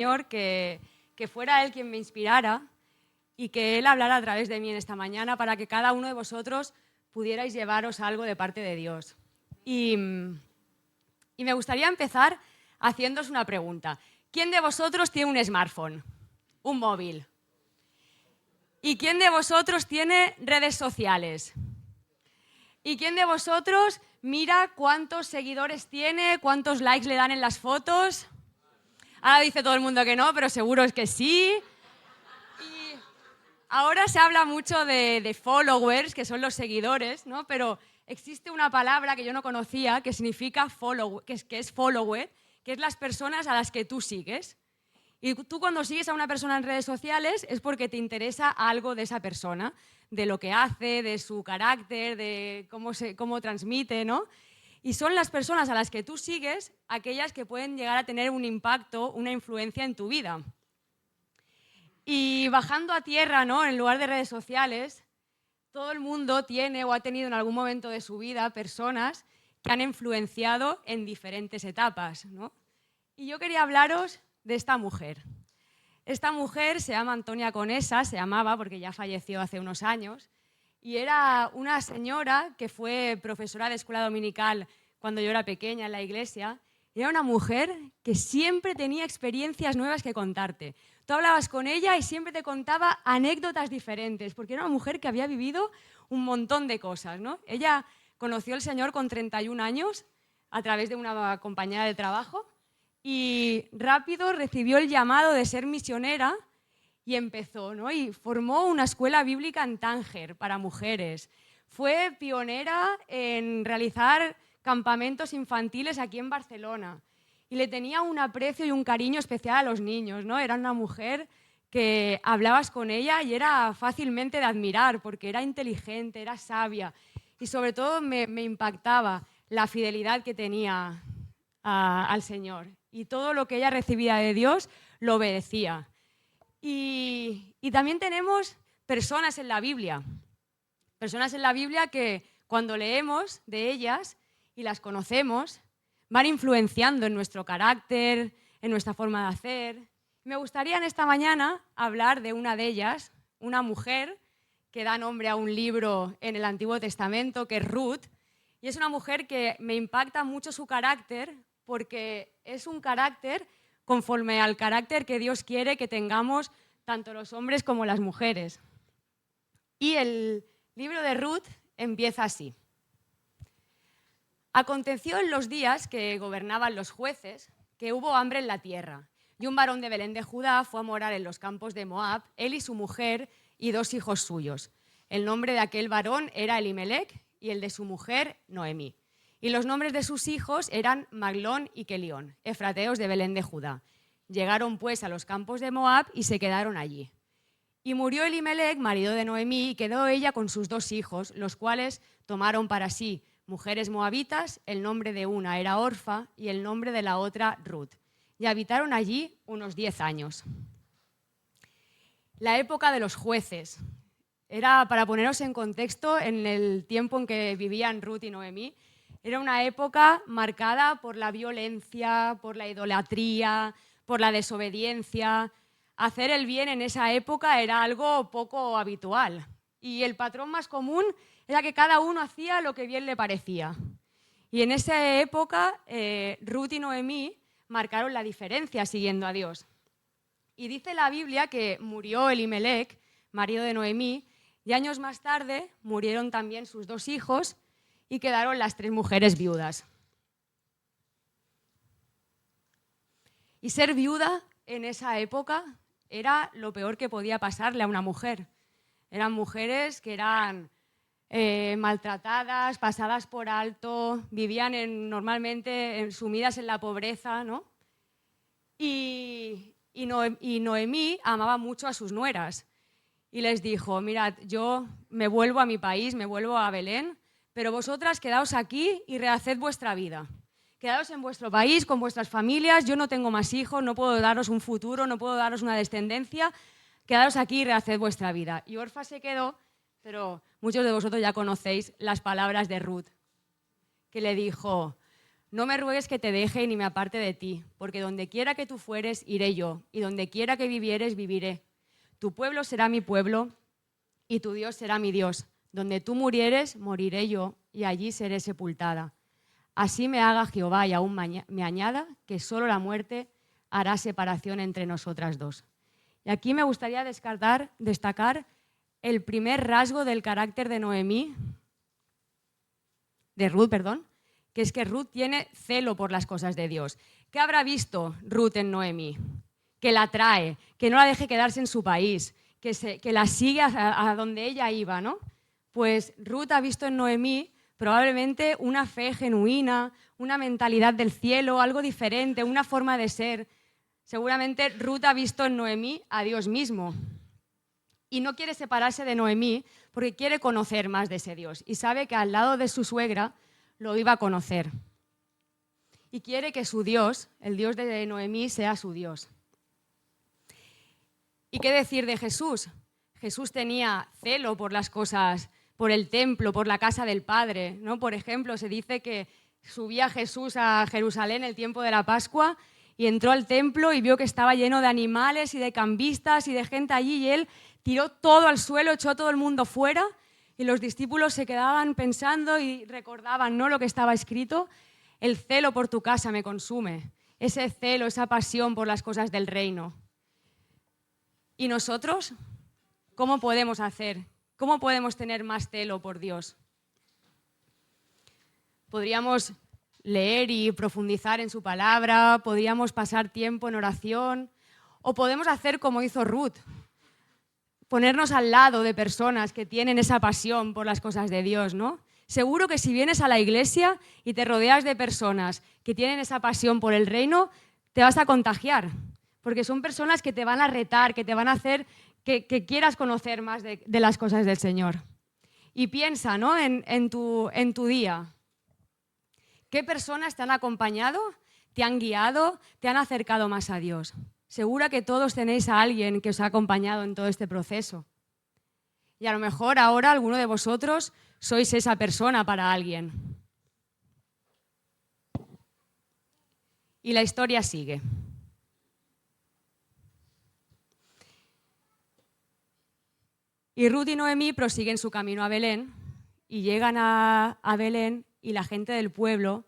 Señor que fuera Él quien me inspirara y que Él hablara a través de mí en esta mañana para que cada uno de vosotros pudierais llevaros algo de parte de Dios. Y me gustaría empezar haciéndoos una pregunta. ¿Quién de vosotros tiene un smartphone? Un móvil. ¿Y quién de vosotros tiene redes sociales? ¿Y quién de vosotros mira cuántos seguidores tiene, cuántos likes le dan en las fotos? Ahora dice todo el mundo que no, pero seguro es que sí. Y ahora se habla mucho de followers, que son los seguidores, ¿no? Pero existe una palabra que yo no conocía que significa follow, que es follower, que es las personas a las que tú sigues. Y tú cuando sigues a una persona en redes sociales es porque te interesa algo de esa persona, de lo que hace, de su carácter, de cómo transmite, ¿no? Y son las personas a las que tú sigues aquellas que pueden llegar a tener un impacto, una influencia en tu vida. Y bajando a tierra, ¿no? En lugar de redes sociales, todo el mundo tiene o ha tenido en algún momento de su vida personas que han influenciado en diferentes etapas, ¿no? Y yo quería hablaros de esta mujer. Esta mujer se llama Antonia Conesa, se llamaba porque ya falleció hace unos años, y era una señora que fue profesora de escuela dominical cuando yo era pequeña en la iglesia. Era una mujer que siempre tenía experiencias nuevas que contarte. Tú hablabas con ella y siempre te contaba anécdotas diferentes, porque era una mujer que había vivido un montón de cosas, ¿no? Ella conoció al Señor con 31 años a través de una compañera de trabajo y rápido recibió el llamado de ser misionera y empezó, ¿no? Y formó una escuela bíblica en Tánger para mujeres. Fue pionera en realizar campamentos infantiles aquí en Barcelona y le tenía un aprecio y un cariño especial a los niños, ¿no? Era una mujer que hablabas con ella y era fácilmente de admirar porque era inteligente, era sabia y sobre todo me impactaba la fidelidad que tenía al Señor y todo lo que ella recibía de Dios lo obedecía. Y también tenemos personas en la Biblia que cuando leemos de ellas y las conocemos, van influenciando en nuestro carácter, en nuestra forma de hacer. Me gustaría en esta mañana hablar de una de ellas, una mujer que da nombre a un libro en el Antiguo Testamento, que es Ruth, y es una mujer que me impacta mucho su carácter, porque es un carácter conforme al carácter que Dios quiere que tengamos tanto los hombres como las mujeres. Y el libro de Ruth empieza así. Aconteció en los días que gobernaban los jueces que hubo hambre en la tierra, y un varón de Belén de Judá fue a morar en los campos de Moab, él y su mujer y 2 hijos suyos. El nombre de aquel varón era Elimelec y el de su mujer Noemí. Y los nombres de sus hijos eran Maglón y Kelión, efrateos de Belén de Judá. Llegaron pues a los campos de Moab y se quedaron allí. Y murió Elimelec, marido de Noemí, y quedó ella con sus 2 hijos, los cuales tomaron para sí mujeres moabitas. El nombre de una era Orfa y el nombre de la otra Ruth. Y habitaron allí unos 10 años. La época de los jueces. Era, para poneros en contexto, en el tiempo en que vivían Ruth y Noemí, era una época marcada por la violencia, por la idolatría, por la desobediencia. Hacer el bien en esa época era algo poco habitual. Y el patrón más común era que cada uno hacía lo que bien le parecía. Y en esa época, Ruth y Noemí marcaron la diferencia siguiendo a Dios. Y dice la Biblia que murió Elimelec, marido de Noemí, y años más tarde murieron también sus 2 hijos y quedaron las 3 mujeres viudas. Y ser viuda en esa época era lo peor que podía pasarle a una mujer. Eran mujeres que eran maltratadas, pasadas por alto, vivían normalmente sumidas en la pobreza, ¿no? Y Noemí amaba mucho a sus nueras y les dijo: mirad, yo me vuelvo a mi país, me vuelvo a Belén, pero vosotras quedaos aquí y rehaced vuestra vida. Quedaos en vuestro país, con vuestras familias, yo no tengo más hijos, no puedo daros un futuro, no puedo daros una descendencia, quedaos aquí y rehaced vuestra vida. Y Orfa se quedó, pero muchos de vosotros ya conocéis las palabras de Ruth, que le dijo: No me ruegues que te deje ni me aparte de ti, porque donde quiera que tú fueres, iré yo, y donde quiera que vivieres, viviré. Tu pueblo será mi pueblo, y tu Dios será mi Dios. Donde tú murieres, moriré yo, y allí seré sepultada. Así me haga Jehová y aún me añada que solo la muerte hará separación entre nosotras dos. Y aquí me gustaría destacar el primer rasgo del carácter de Ruth, que es que Ruth tiene celo por las cosas de Dios. ¿Qué habrá visto Ruth en Noemí? Que la atrae, que no la deje quedarse en su país, que la sigue a donde ella iba, ¿no? Pues Ruth ha visto en Noemí probablemente una fe genuina, una mentalidad del cielo, algo diferente, una forma de ser. Seguramente Ruth ha visto en Noemí a Dios mismo y no quiere separarse de Noemí porque quiere conocer más de ese Dios y sabe que al lado de su suegra lo iba a conocer. Y quiere que su Dios, el Dios de Noemí, sea su Dios. ¿Y qué decir de Jesús? Jesús tenía celo por las cosas, por el templo, por la casa del Padre, ¿no? Por ejemplo, se dice que subía Jesús a Jerusalén el tiempo de la Pascua y entró al templo y vio que estaba lleno de animales y de cambistas y de gente allí y él tiró todo al suelo, echó a todo el mundo fuera y los discípulos se quedaban pensando y recordaban, ¿no?, lo que estaba escrito. El celo por tu casa me consume, ese celo, esa pasión por las cosas del reino. ¿Y nosotros? ¿Cómo podemos hacer? ¿Cómo podemos tener más celo por Dios? Podríamos leer y profundizar en su palabra, podríamos pasar tiempo en oración o podemos hacer como hizo Ruth, ponernos al lado de personas que tienen esa pasión por las cosas de Dios, ¿no? Seguro que si vienes a la iglesia y te rodeas de personas que tienen esa pasión por el reino, te vas a contagiar, porque son personas que te van a retar, que te van a hacer que quieras conocer más de las cosas del Señor. Y piensa, ¿no?, en tu día. ¿Qué personas te han acompañado, te han guiado, te han acercado más a Dios? Seguro que todos tenéis a alguien que os ha acompañado en todo este proceso. Y a lo mejor ahora alguno de vosotros sois esa persona para alguien. Y la historia sigue. Y Ruth y Noemí prosiguen su camino a Belén y llegan a Belén y la gente del pueblo,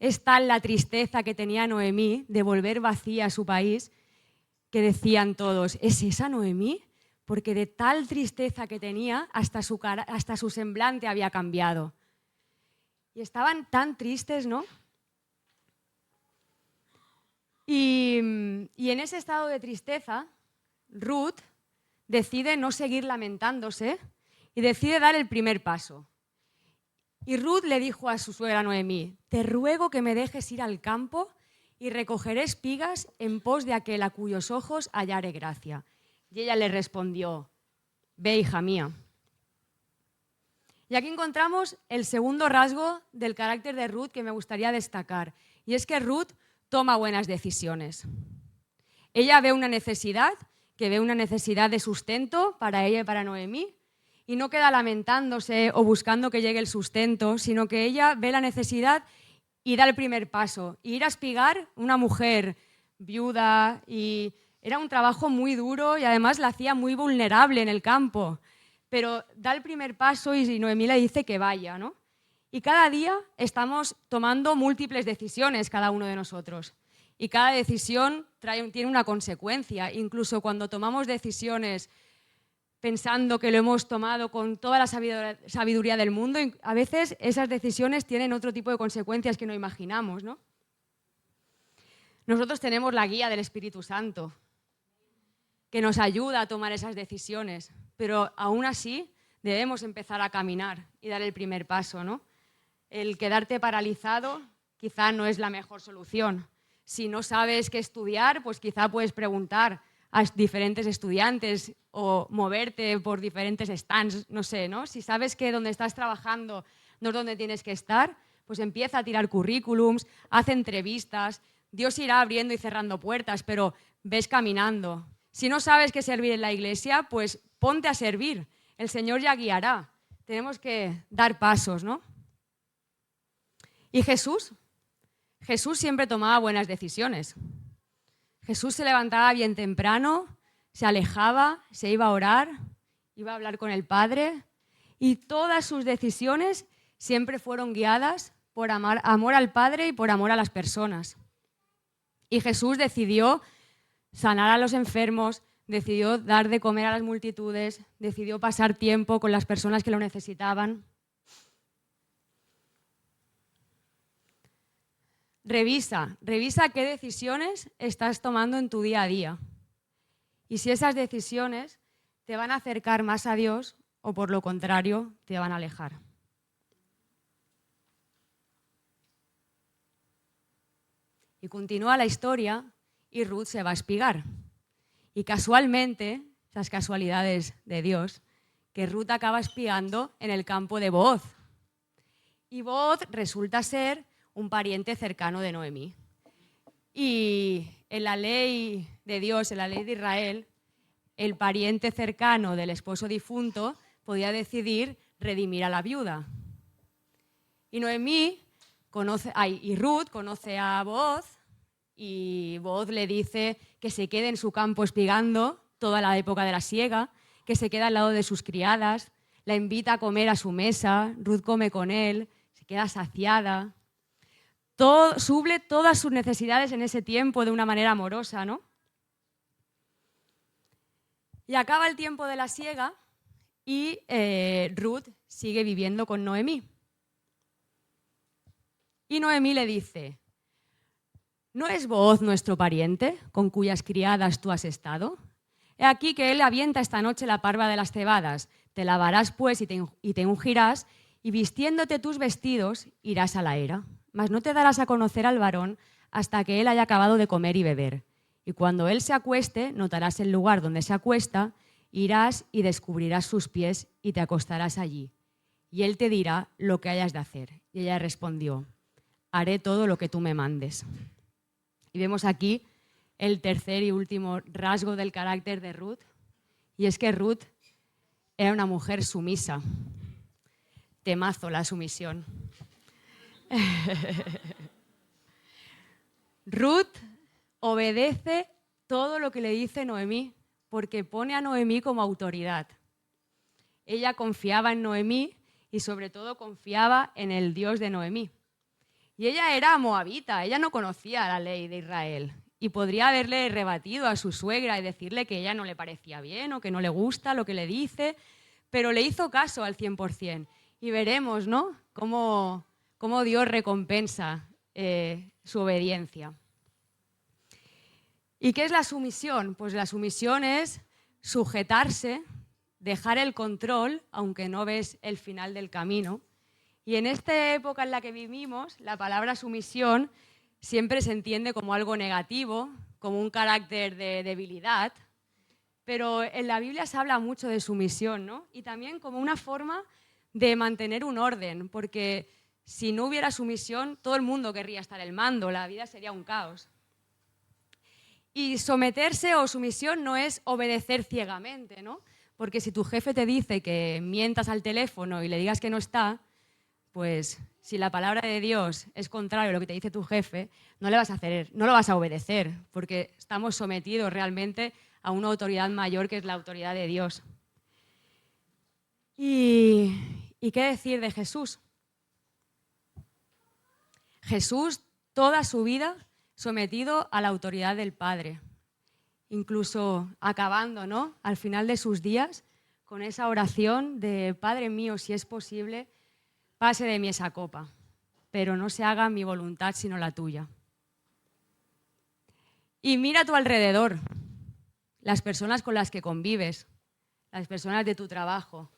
es tal la tristeza que tenía Noemí de volver vacía a su país que decían todos, ¿es esa Noemí? Porque de tal tristeza que tenía hasta su semblante había cambiado. Y estaban tan tristes, ¿no? Y en ese estado de tristeza, Ruth decide no seguir lamentándose y decide dar el primer paso. Y Ruth le dijo a su suegra Noemí, te ruego que me dejes ir al campo y recogeré espigas en pos de aquel a cuyos ojos hallaré gracia. Y ella le respondió, ve, hija mía. Y aquí encontramos el segundo rasgo del carácter de Ruth que me gustaría destacar, y es que Ruth toma buenas decisiones. Ella ve una necesidad de sustento para ella y para Noemí, y no queda lamentándose o buscando que llegue el sustento, sino que ella ve la necesidad y da el primer paso. Ir a espigar, una mujer viuda, y era un trabajo muy duro y además la hacía muy vulnerable en el campo, pero da el primer paso y Noemí le dice que vaya, ¿no? Y cada día estamos tomando múltiples decisiones, cada uno de nosotros. Y cada decisión tiene una consecuencia. Incluso cuando tomamos decisiones pensando que lo hemos tomado con toda la sabiduría del mundo, a veces esas decisiones tienen otro tipo de consecuencias que no imaginamos, ¿no? Nosotros tenemos la guía del Espíritu Santo, que nos ayuda a tomar esas decisiones, pero aún así debemos empezar a caminar y dar el primer paso, ¿no? El quedarte paralizado quizá no es la mejor solución. Si no sabes qué estudiar, pues quizá puedes preguntar a diferentes estudiantes o moverte por diferentes stands, no sé, ¿no? Si sabes que donde estás trabajando no es donde tienes que estar, pues empieza a tirar currículums, haz entrevistas, Dios irá abriendo y cerrando puertas, pero ves caminando. Si no sabes qué servir en la iglesia, pues ponte a servir, el Señor ya guiará. Tenemos que dar pasos, ¿no? ¿Y Jesús? Jesús siempre tomaba buenas decisiones. Jesús se levantaba bien temprano, se alejaba, se iba a orar, iba a hablar con el Padre y todas sus decisiones siempre fueron guiadas por amor al Padre y por amor a las personas. Y Jesús decidió sanar a los enfermos, decidió dar de comer a las multitudes, decidió pasar tiempo con las personas que lo necesitaban. Revisa qué decisiones estás tomando en tu día a día. Y si esas decisiones te van a acercar más a Dios o por lo contrario te van a alejar. Y continúa la historia y Ruth se va a espigar. Y casualmente, esas casualidades de Dios, que Ruth acaba espigando en el campo de Booz. Y Booz resulta ser un pariente cercano de Noemí. Y en la ley de Dios, en la ley de Israel, el pariente cercano del esposo difunto podía decidir redimir a la viuda. Y Ruth conoce a Booz y Booz le dice que se quede en su campo espigando toda la época de la siega, que se queda al lado de sus criadas, la invita a comer a su mesa, Ruth come con él, se queda saciada. Suple todas sus necesidades en ese tiempo de una manera amorosa, ¿no? Y acaba el tiempo de la siega y Ruth sigue viviendo con Noemí. Y Noemí le dice: ¿no es Booz nuestro pariente, con cuyas criadas tú has estado? He aquí que él avienta esta noche la parva de las cebadas. Te lavarás pues y te ungirás, y vistiéndote tus vestidos irás a la era. Mas no te darás a conocer al varón hasta que él haya acabado de comer y beber. Y cuando él se acueste, notarás el lugar donde se acuesta, irás y descubrirás sus pies y te acostarás allí. Y él te dirá lo que hayas de hacer. Y ella respondió: haré todo lo que tú me mandes. Y vemos aquí el tercer y último rasgo del carácter de Ruth, y es que Ruth era una mujer sumisa. Temazo la sumisión. Ruth obedece todo lo que le dice Noemí, porque pone a Noemí como autoridad. Ella confiaba en Noemí y sobre todo confiaba en el Dios de Noemí. Y ella era moabita, ella no conocía la ley de Israel y podría haberle rebatido a su suegra y decirle que ella no le parecía bien o que no le gusta lo que le dice, pero le hizo caso al 100%. Y veremos, ¿no?, cómo Dios recompensa su obediencia. ¿Y qué es la sumisión? Pues la sumisión es sujetarse, dejar el control, aunque no ves el final del camino. Y en esta época en la que vivimos, la palabra sumisión siempre se entiende como algo negativo, como un carácter de debilidad, pero en la Biblia se habla mucho de sumisión, ¿no? Y también como una forma de mantener un orden, porque si no hubiera sumisión, todo el mundo querría estar al mando, la vida sería un caos. Y someterse o sumisión no es obedecer ciegamente, ¿no? Porque si tu jefe te dice que mientas al teléfono y le digas que no está, pues si la palabra de Dios es contrario a lo que te dice tu jefe, no lo vas a obedecer, porque estamos sometidos realmente a una autoridad mayor que es la autoridad de Dios. ¿Y qué decir de Jesús? Jesús, toda su vida, sometido a la autoridad del Padre, incluso acabando, ¿no?, al final de sus días con esa oración de: Padre mío, si es posible, pase de mí esa copa, pero no se haga mi voluntad sino la tuya. Y mira a tu alrededor, las personas con las que convives, las personas de tu trabajo.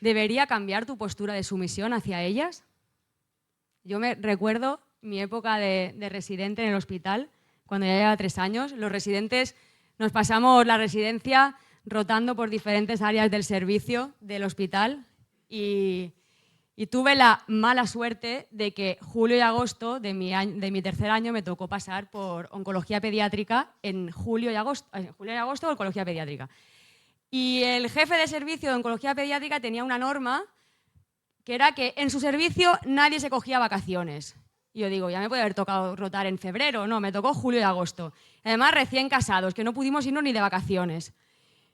¿Debería cambiar tu postura de sumisión hacia ellas? Yo me recuerdo mi época de residente en el hospital, cuando ya llevaba 3 años. Los residentes nos pasamos la residencia rotando por diferentes áreas del servicio del hospital y tuve la mala suerte de que julio y agosto de mi 3er año me tocó pasar por oncología pediátrica en julio y agosto, oncología pediátrica. Y el jefe de servicio de oncología pediátrica tenía una norma que era que en su servicio nadie se cogía vacaciones. Y yo digo, ya me puede haber tocado rotar en febrero. No, me tocó julio y agosto. Además, recién casados, que no pudimos irnos ni de vacaciones.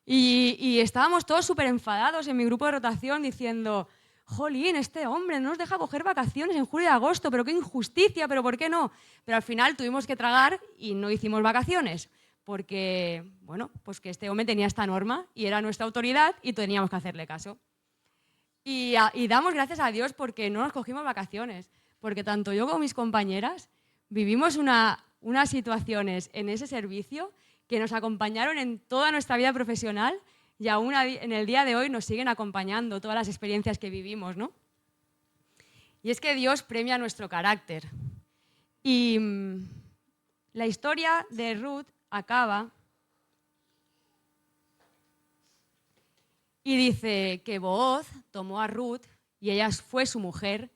Y estábamos todos súper enfadados en mi grupo de rotación diciendo, jolín, este hombre no nos deja coger vacaciones en julio y agosto, pero qué injusticia, pero ¿por qué no? Pero al final tuvimos que tragar y no hicimos vacaciones, porque, bueno, pues que este hombre tenía esta norma y era nuestra autoridad y teníamos que hacerle caso. Y damos gracias a Dios porque no nos cogimos vacaciones, porque tanto yo como mis compañeras vivimos unas situaciones en ese servicio que nos acompañaron en toda nuestra vida profesional y aún en el día de hoy nos siguen acompañando todas las experiencias que vivimos, ¿no? Y es que Dios premia nuestro carácter. Y la historia de Ruth acaba y dice que Booz tomó a Ruth y ella fue su mujer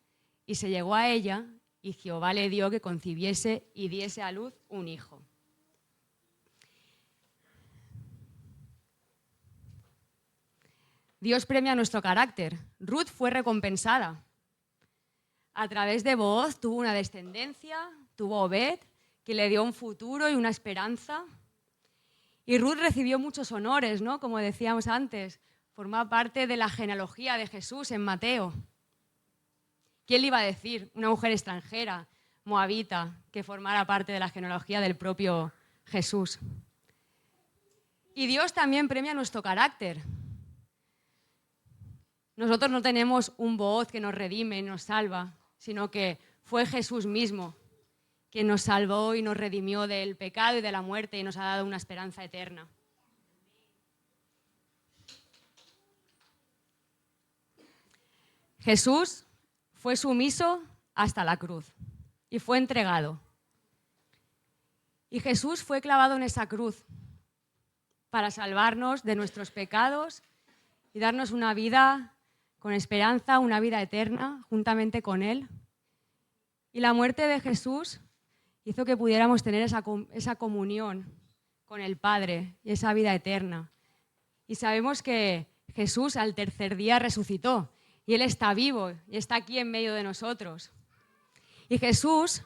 y se llegó a ella y Jehová le dio que concibiese y diese a luz un hijo. Dios premia nuestro carácter. Ruth fue recompensada. A través de Booz tuvo una descendencia, tuvo Obed, que le dio un futuro y una esperanza. Y Ruth recibió muchos honores, ¿no? Como decíamos antes, formaba parte de la genealogía de Jesús en Mateo. ¿Quién le iba a decir? Una mujer extranjera, moabita, que formara parte de la genealogía del propio Jesús. Y Dios también premia nuestro carácter. Nosotros no tenemos un Booz que nos redime y nos salva, sino que fue Jesús mismo quien nos salvó y nos redimió del pecado y de la muerte y nos ha dado una esperanza eterna. Jesús fue sumiso hasta la cruz y fue entregado. Y Jesús fue clavado en esa cruz para salvarnos de nuestros pecados y darnos una vida con esperanza, una vida eterna, juntamente con Él. Y la muerte de Jesús hizo que pudiéramos tener esa comunión con el Padre y esa vida eterna. Y sabemos que Jesús al tercer día resucitó y Él está vivo y está aquí en medio de nosotros. Y Jesús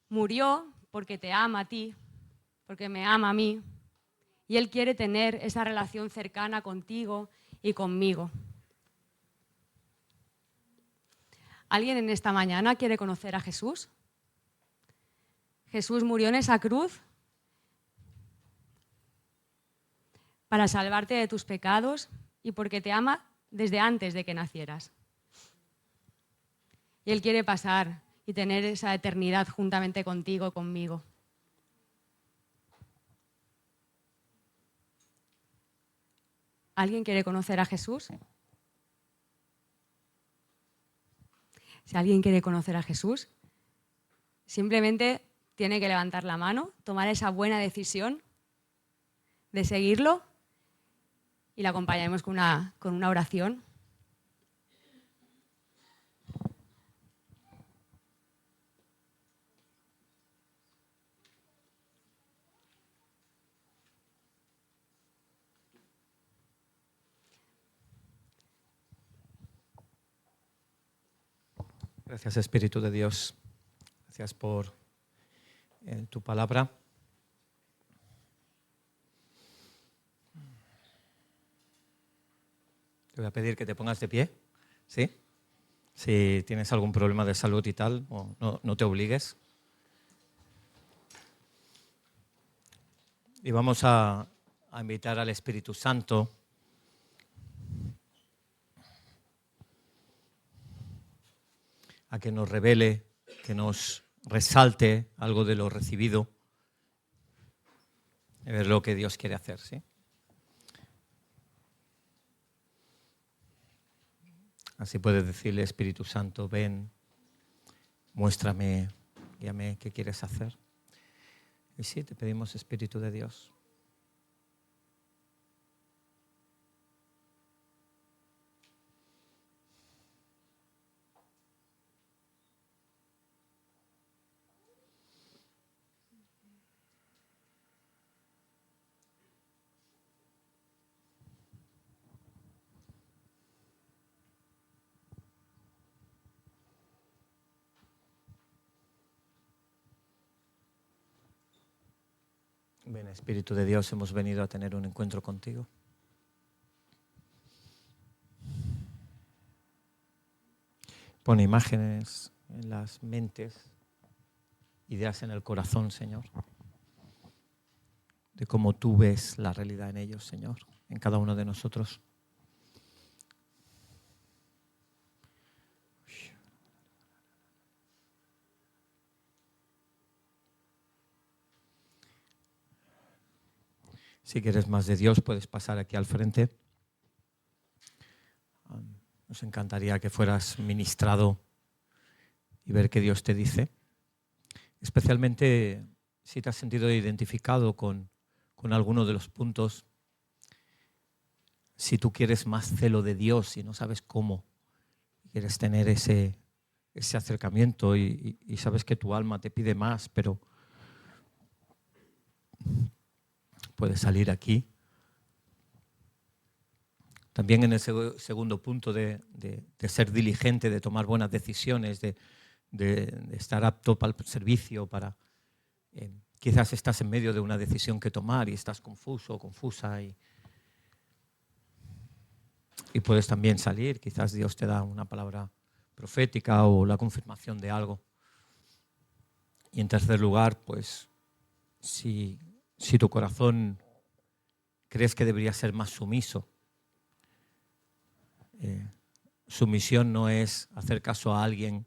murió porque te ama a ti, porque me ama a mí, y Él quiere tener esa relación cercana contigo y conmigo. ¿Alguien en esta mañana quiere conocer a Jesús? Jesús murió en esa cruz para salvarte de tus pecados y porque te ama desde antes de que nacieras. Y Él quiere pasar y tener esa eternidad juntamente contigo, conmigo. ¿Alguien quiere conocer a Jesús? Si alguien quiere conocer a Jesús, simplemente tiene que levantar la mano, tomar esa buena decisión de seguirlo y la acompañaremos con una oración. Gracias, Espíritu de Dios. Gracias por tu palabra. Te voy a pedir que te pongas de pie, ¿sí? Si tienes algún problema de salud y tal, no te obligues. Y vamos a invitar al Espíritu Santo a que nos revele, que nos resalte algo de lo recibido, y ver lo que Dios quiere hacer, ¿sí? Así puedes decirle, Espíritu Santo, ven, muéstrame, guíame, ¿qué quieres hacer? Y sí, te pedimos, Espíritu de Dios. Ven, Espíritu de Dios, hemos venido a tener un encuentro contigo. Pon imágenes en las mentes, ideas en el corazón, Señor, de cómo tú ves la realidad en ellos, Señor, en cada uno de nosotros. Si quieres más de Dios, puedes pasar aquí al frente. Nos encantaría que fueras ministrado y ver qué Dios te dice. Especialmente si te has sentido identificado con alguno de los puntos. Si tú quieres más celo de Dios y no sabes cómo, quieres tener ese acercamiento y sabes que tu alma te pide más, pero puedes salir aquí. También en el segundo punto de ser diligente, de tomar buenas decisiones, de estar apto para el servicio, quizás estás en medio de una decisión que tomar y estás confuso o confusa y puedes también salir. Quizás Dios te da una palabra profética o la confirmación de algo. Y en tercer lugar, pues si tu corazón crees que debería ser más sumiso, sumisión no es hacer caso a alguien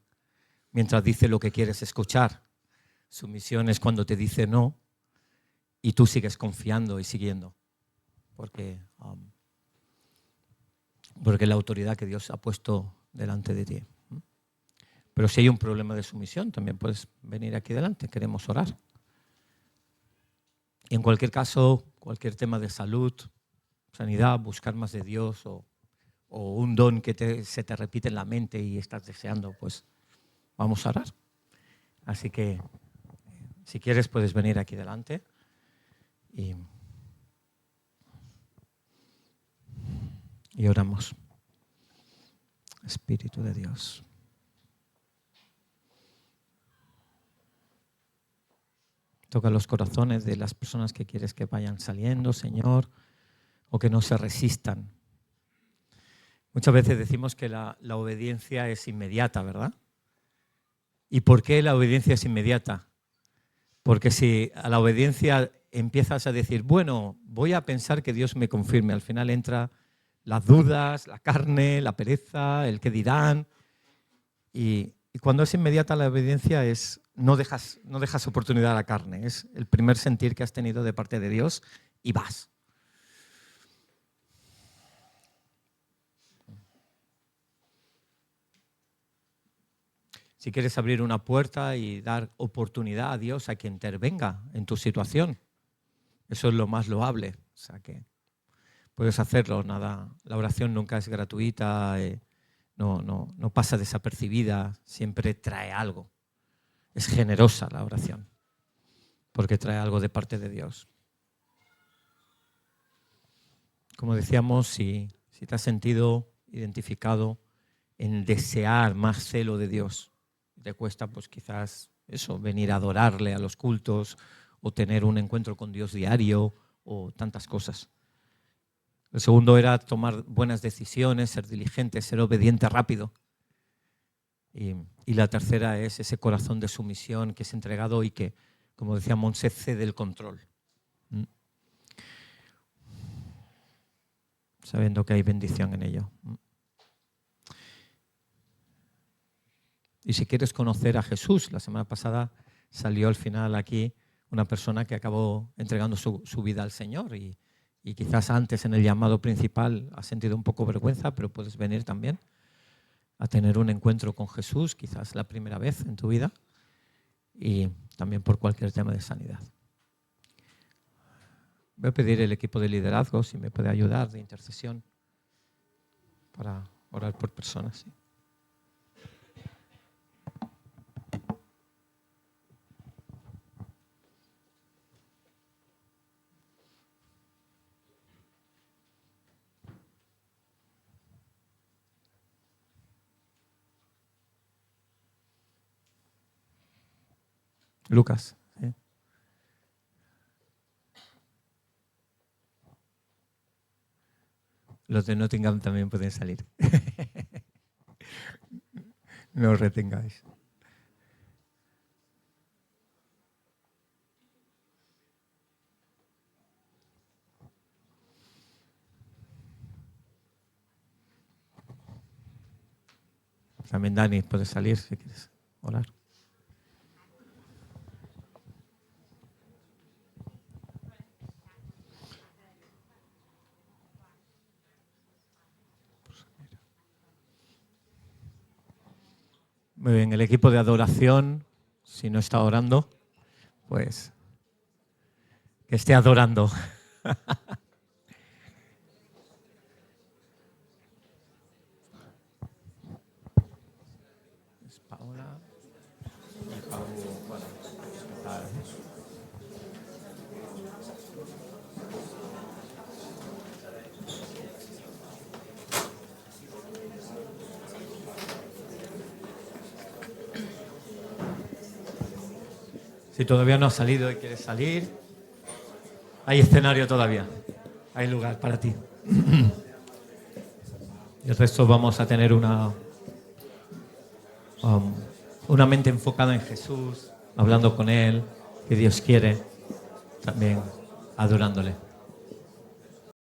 mientras dice lo que quieres escuchar. Sumisión es cuando te dice no y tú sigues confiando y siguiendo. Porque la autoridad que Dios ha puesto delante de ti. Pero si hay un problema de sumisión, también puedes venir aquí delante. Queremos orar. Y en cualquier caso, cualquier tema de salud, sanidad, buscar más de Dios o un don que se te repite en la mente y estás deseando, pues vamos a orar. Así que si quieres puedes venir aquí delante y oramos. Espíritu de Dios. Toca los corazones de las personas que quieres que vayan saliendo, Señor, o que no se resistan. Muchas veces decimos que la obediencia es inmediata, ¿verdad? ¿Y por qué la obediencia es inmediata? Porque si a la obediencia empiezas a decir, bueno, voy a pensar que Dios me confirme, al final entra las dudas, la carne, la pereza, el qué dirán. Y cuando es inmediata la obediencia no dejas oportunidad a la carne, es el primer sentir que has tenido de parte de Dios y vas. Si quieres abrir una puerta y dar oportunidad a Dios a que intervenga en tu situación, eso es lo más loable. O sea que puedes hacerlo. Nada, la oración nunca es gratuita, no pasa desapercibida, siempre trae algo. Es generosa la oración, porque trae algo de parte de Dios. Como decíamos, si te has sentido identificado en desear más celo de Dios, te cuesta pues quizás eso, venir a adorarle a los cultos o tener un encuentro con Dios diario o tantas cosas. El segundo era tomar buenas decisiones, ser diligente, ser obediente rápido. Y la tercera es ese corazón de sumisión que es entregado y que, como decía Montse, cede el control. Sabiendo que hay bendición en ello. Y si quieres conocer a Jesús, la semana pasada salió al final aquí una persona que acabó entregando su vida al Señor y quizás antes en el llamado principal has sentido un poco vergüenza, pero puedes venir también a tener un encuentro con Jesús, quizás la primera vez en tu vida, y también por cualquier tema de sanidad. Voy a pedir al equipo de liderazgo si me puede ayudar, de intercesión, para orar por personas. ¿Sí? Lucas. ¿Sí? Los de Nottingham también pueden salir. No os retengáis. También Dani puede salir si quieres orar. Muy bien, el equipo de adoración, si no está orando, pues que esté adorando. Es Paola y Pau, bueno, si todavía no has salido y quieres salir, hay escenario todavía, hay lugar para ti. Y el resto vamos a tener una mente enfocada en Jesús, hablando con Él, que Dios quiere, también adorándole.